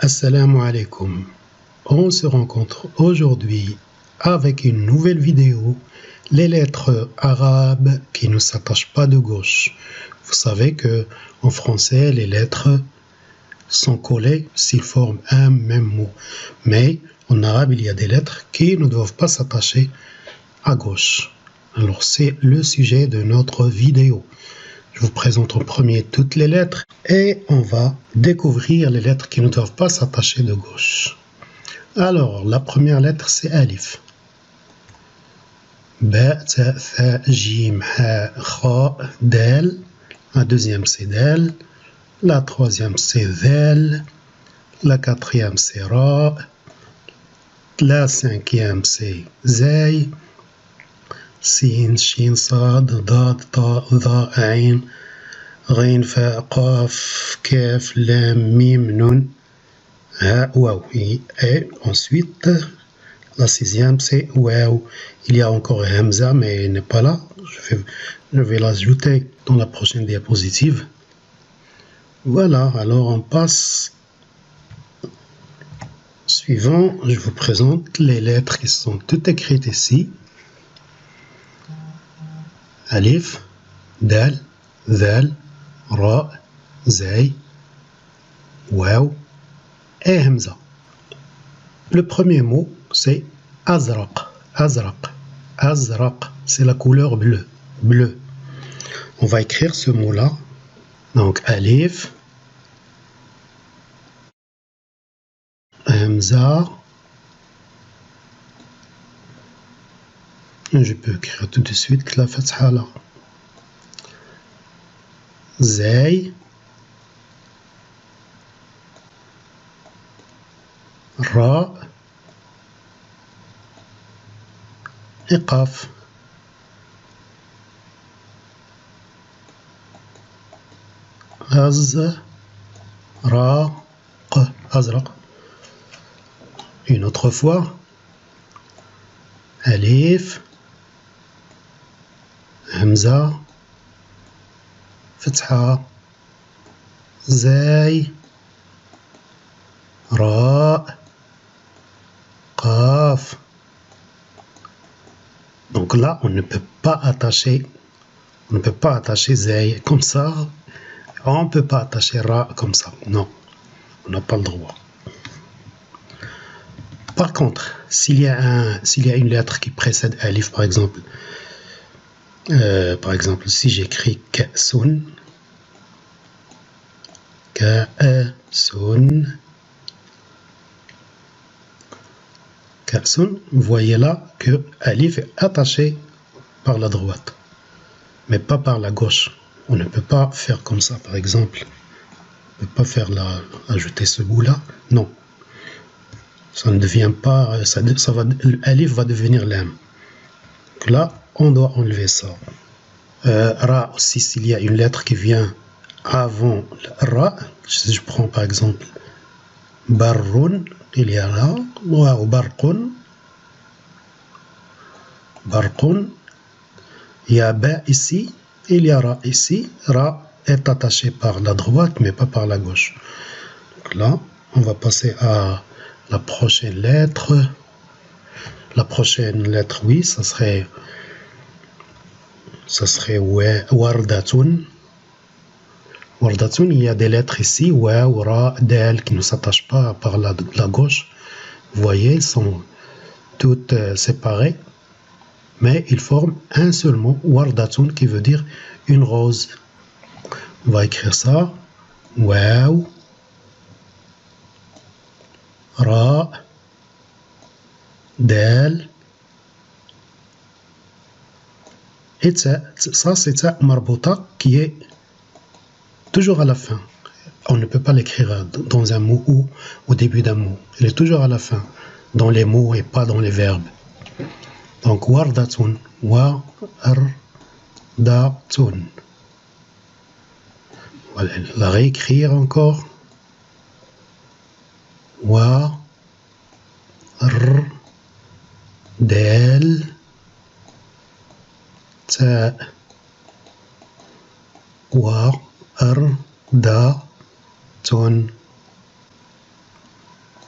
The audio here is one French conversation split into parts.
Assalamu alaikum. On se rencontre aujourd'hui avec une nouvelle vidéo, les lettres arabes qui ne s'attachent pas de gauche. Vous savez que en français, les lettres sont collées s'ils forment un même mot. Mais en arabe, il y a des lettres qui ne doivent pas s'attacher à gauche. Alors c'est le sujet de notre vidéo. Je vous présente en premier toutes les lettres et on va découvrir les lettres qui ne doivent pas s'attacher de gauche. Alors, la première lettre c'est Alif. Ba, ta, tha, jim, ha, kha, dal. La deuxième c'est Dal. La troisième c'est Dhal. La quatrième c'est Ra. La cinquième c'est Zay. سين شين صاد ضاد طاء ظاء عين غين فاء قاف كاف لام ميم نون ها واو. Et ensuite la sixième c'est waouh. Il y a encore Hamza mais il n'est pas là. Je vais l'ajouter dans la prochaine diapositive. Voilà, alors on passe suivant. Je vous présente les lettres qui sont toutes écrites ici. Alif, Dal, Zal, Ra, Zay, Waw et Hamza. Le premier mot c'est Azraq. Azraq. Azraq, c'est la couleur bleue. Bleu. On va écrire ce mot-là. Donc Alif, Hamza. Je peux écrire tout de suite la fatha là. Zay, Ra et Qaf. Azraq. Une autre fois. Alif, Hamza, Fatha, Zay, Ra, Qaf. Donc là, on ne peut pas attacher Zay comme ça. On ne peut pas attacher Ra comme ça. Non, on n'a pas le droit. Par contre, s'il y a une lettre qui précède Alif, par exemple, si j'écris Ka'sun, vous voyez là que Alif est attaché par la droite, mais pas par la gauche. On ne peut pas faire comme ça, par exemple. On ne peut pas faire ajouter ce bout-là. Non. Ça ne devient pas, Alif va devenir Lam. Donc là, on doit enlever ça. Ra aussi, s'il y a une lettre qui vient avant Ra, si je prends par exemple Barrun, il y a là, ou Barqun. Barqun, il y a Ba ici, il y a Ra ici. Ra est attaché par la droite, mais pas par la gauche. Donc là, on va passer à la prochaine lettre. La prochaine lettre, oui, ça serait Wardatun. Wardatun, il y a des lettres ici, Waw, Ra, Dal, qui ne s'attachent pas par la gauche. Vous voyez, elles sont toutes séparées, mais ils forment un seul mot, Wardatun, qui veut dire une rose. On va écrire ça, Waw, Ra, Dal, et ça c'est ça marbouta qui est toujours à la fin. On ne peut pas l'écrire dans un mot ou au début d'un mot. Il est toujours à la fin, dans les mots et pas dans les verbes. Donc wardatun, wardatun. Voilà, la réécrire encore. Dal, ta, Wardatun.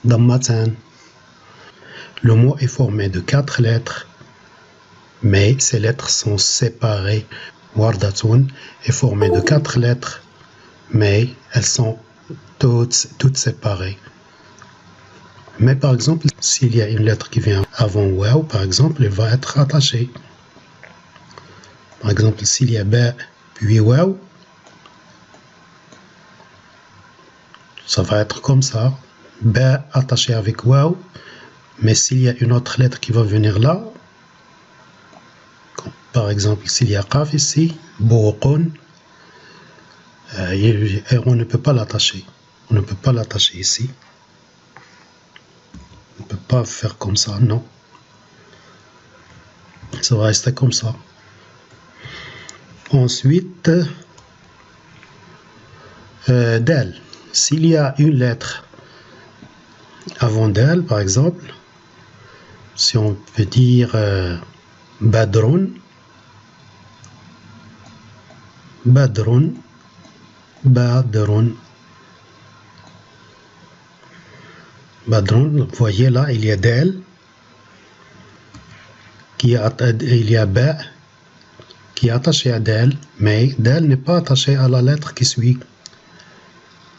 Dammatan. Le mot est formé de 4 lettres, mais ces lettres sont séparées. Wardatun est formé de 4 lettres, mais elles sont toutes séparées. Mais par exemple, s'il y a une lettre qui vient avant waw, par exemple, elle va être attachée. Par exemple, s'il y a ba puis waw, ça va être comme ça. Ba attaché avec waw. Mais s'il y a une autre lettre qui va venir là, par exemple, s'il y a qaf ici, bouqun, on ne peut pas l'attacher. On ne peut pas l'attacher ici. On ne peut pas faire comme ça, non. Ça va rester comme ça. Ensuite, dal. S'il y a une lettre avant dal, par exemple, si on peut dire badrun, badrun, badrun, badrun, vous voyez là, il y a dal, il y a ba qui est attaché à dal, mais dal n'est pas attaché à la lettre qui suit,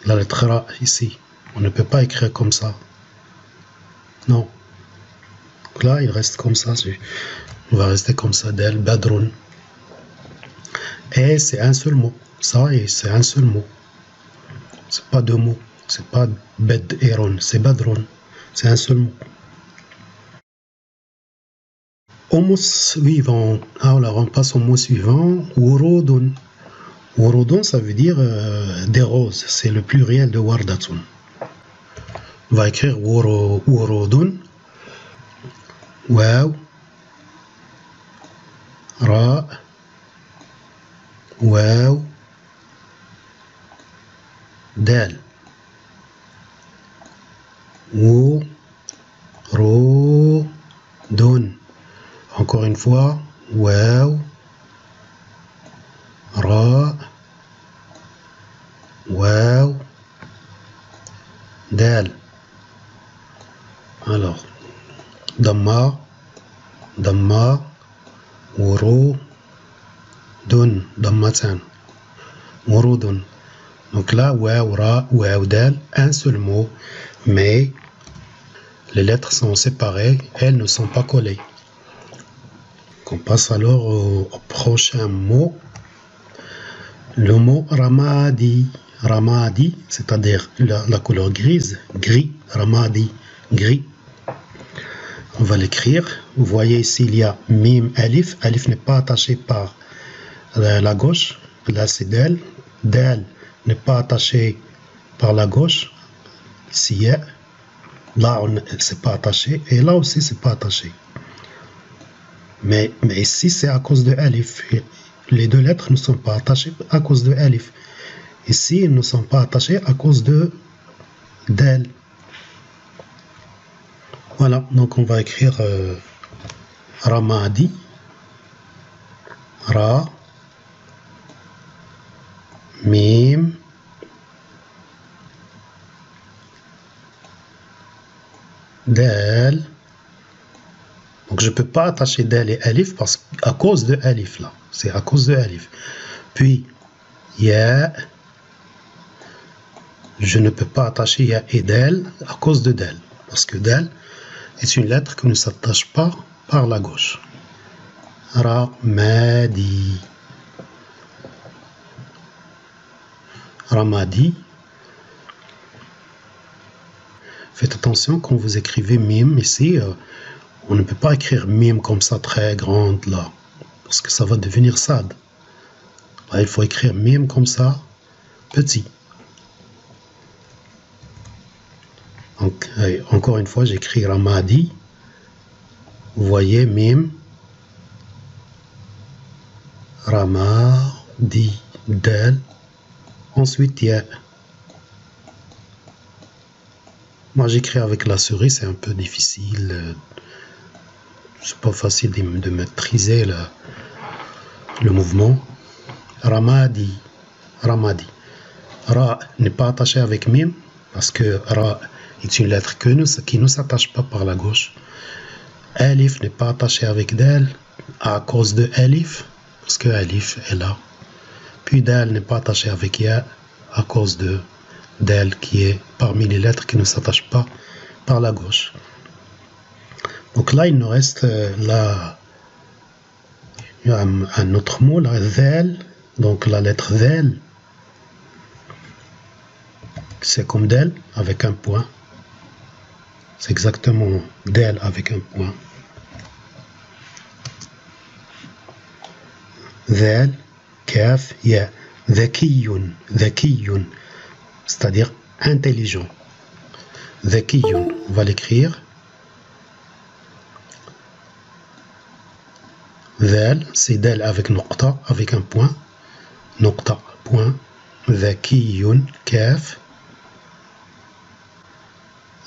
la lettre ra ici. On ne peut pas écrire comme ça. Non. Donc là, il reste comme ça. On va rester comme ça, dal, badrun. Et c'est un seul mot. Ça, et c'est un seul mot. C'est pas deux mots. C'est pas badron, c'est badron. C'est un seul mot. Au mot suivant, alors on passe au mot suivant, wurudun. Wurudun, ça veut dire des roses. C'est le pluriel de wardatun. On va écrire wurudun. Waw, ra, waw, dal. Wurudun. Encore une fois, waw, ra, waw, dal. Alors, damma, damma, wurudun, dammatan, wurudun. Donc là, waw, ra, waw, dal, un seul mot, mais les lettres sont séparées, elles ne sont pas collées. On passe alors au prochain mot. Le mot ramadi. Ramadi, c'est-à-dire la couleur grise, gris, ramadi, gris. On va l'écrire. Vous voyez ici, il y a mim, alif. Alif n'est pas attaché par la gauche. Là, c'est dal. Dal n'est pas attaché par la gauche. Ici, là, c'est pas attaché. Et là aussi, c'est pas attaché. Mais ici, c'est à cause de alif. Les deux lettres ne sont pas attachées à cause de alif. Ici, ils ne sont pas attachés à cause de dal. Voilà, donc on va écrire ramadi, ra, mim, dal. Donc je ne peux pas attacher dal et alif parce à cause de alif là. C'est à cause de alif. Puis ya. Je ne peux pas attacher ya et dal à cause de dal. Parce que dal est une lettre qui ne s'attache pas par la gauche. Ramadi. Ramadi. Faites attention quand vous écrivez mim ici. On ne peut pas écrire mim comme ça très grande là. Parce que ça va devenir sad. Là, il faut écrire mim comme ça, petit. Donc, encore une fois, j'écris ramadi. Vous voyez, mim, ramadi, dal. Ensuite, ya. Moi, j'écris avec la souris, c'est un peu difficile. C'est pas facile de maîtriser le mouvement. Ramadi, ramadi. Ra n'est pas attaché avec mim parce que ra est une lettre qui ne s'attache pas par la gauche. Alif n'est pas attaché avec Dal à cause de Alif, parce que Alif est là. Puis Dal n'est pas attaché avec Ya à cause de Dal qui est parmi les lettres qui ne s'attachent pas par la gauche. Donc là, il nous reste un autre mot, la Dal. Donc la lettre Dal, c'est comme Dal avec un point. C'est exactement Dal avec un point. Dal, Kaf, Ya. Dhakiyun, Dhakiyun, c'est-à-dire intelligent. Dhakiyun, on va l'écrire. Dal, c'est Dal avec Noqta, avec un point. Noqta, point. Dhakiyun, Kaf.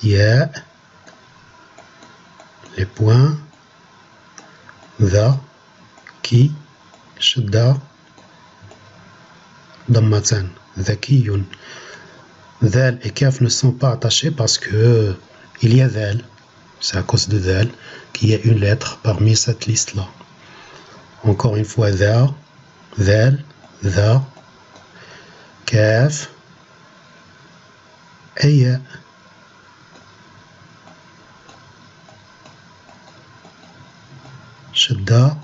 Ya, les points. Dha, Ki, Shadda, Dammatan, Dhakiyun. Dal et Kaf ne sont pas attachés parce que il y a Dal. C'est à cause de Dal qu'il y a une lettre parmi cette liste-là. Encore une fois, Dha, Dal, Dha, Kaf, et Ya. Shadda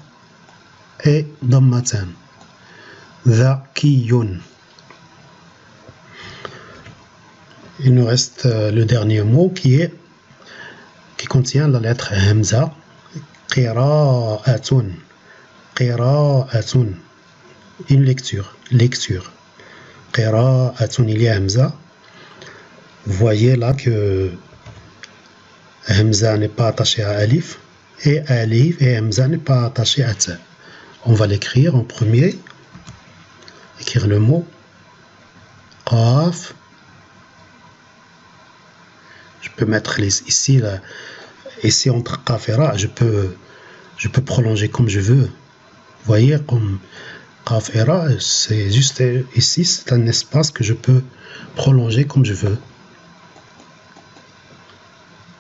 et Dammatan. Dhakiyun. Il nous reste le dernier mot qui contient la lettre Hamza. Qira'atun. Qira'atun. Une lecture. Lecture. Qira'atun, il y a Hamza. Vous voyez là que Hamza n'est pas attaché à Alif. Et Alif et Hamza n'est pas attaché à Ta. On va l'écrire en premier. Écrire le mot. Qaf. Je peux mettre ici, là, ici entre Qaf et Ra, je peux prolonger comme je veux. Vous voyez, comme Qaf et Ra, c'est juste ici, c'est un espace que je peux prolonger comme je veux.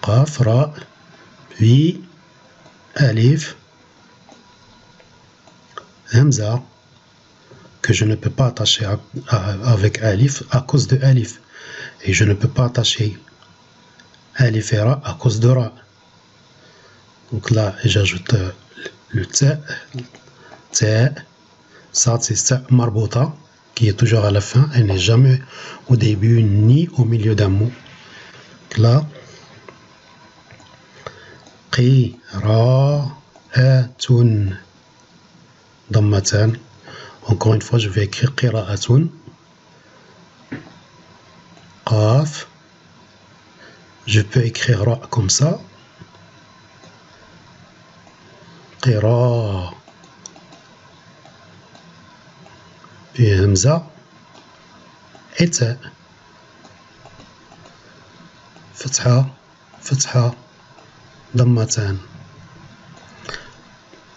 Qaf, Ra, puis Alif, Hamza, que je ne peux pas attacher avec Alif à cause de Alif. Et je ne peux pas attacher Alif et Ra à cause de Ra. Donc là, j'ajoute le Ta. Ta. Ça, c'est Ta marbota, qui est toujours à la fin. Elle n'est jamais au début ni au milieu d'un mot. Donc là, Qira'atun. Dammatan. Encore une fois, je vais écrire Qira'atun. Qaf. Je peux écrire Ra comme ça. Qira. Puis Hamza. Et Ta. Fatha. Fatha. Dammatan.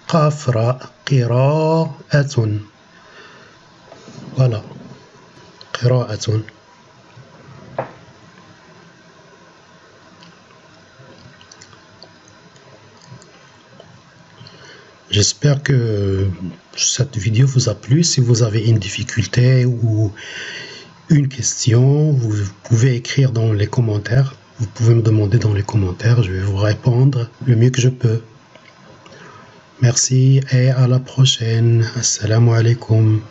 Qaf, Ra. Qira'atun. Voilà. Qira'atun. J'espère que cette vidéo vous a plu. Si vous avez une difficulté ou une question, vous pouvez écrire dans les commentaires. Vous pouvez me demander dans les commentaires. Je vais vous répondre le mieux que je peux. Merci et à la prochaine. Assalamu alaikum.